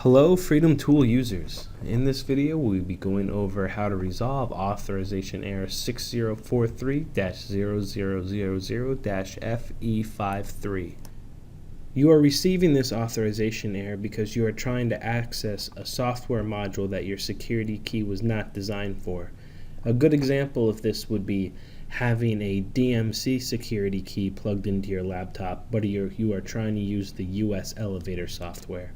Hello Freedom Tool users. In this video we'll be going over how to resolve authorization error 6043-0000-FE53. You are receiving this authorization error because you are trying to access a software module that your security key was not designed for. A good example of this would be having a DMC security key plugged into your laptop, but you are trying to use the US elevator software.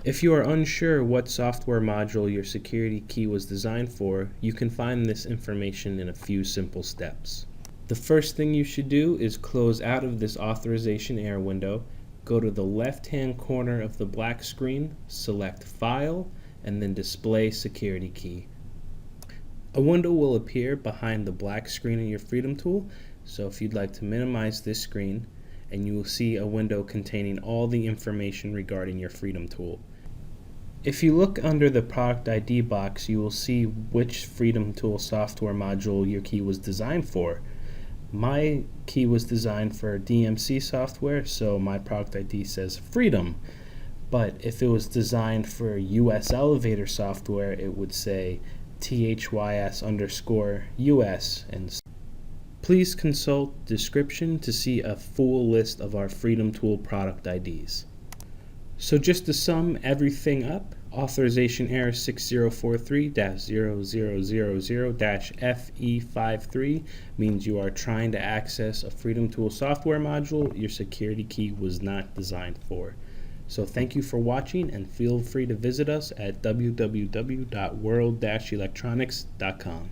If you are unsure what software module your security key was designed for, you can find this information in a few simple steps. The first thing you should do is close out of this authorization error window, go to the left-hand corner of the black screen, select File, and then Display Security Key. A window will appear behind the black screen in your Freedom Tool, so if you'd like to minimize this screen, and you will see a window containing all the information regarding your Freedom Tool. If you look under the product ID box, you will see which Freedom Tool software module your key was designed for. My key was designed for DMC software, so my product ID says Freedom. But if it was designed for US elevator software, it would say THYS_US and please consult description to see a full list of our Freedom Tool product IDs. So just to sum everything up, authorization error 6043-0000-FE53 means you are trying to access a Freedom Tool software module your security key was not designed for. So thank you for watching, and feel free to visit us at www.world-electronics.com.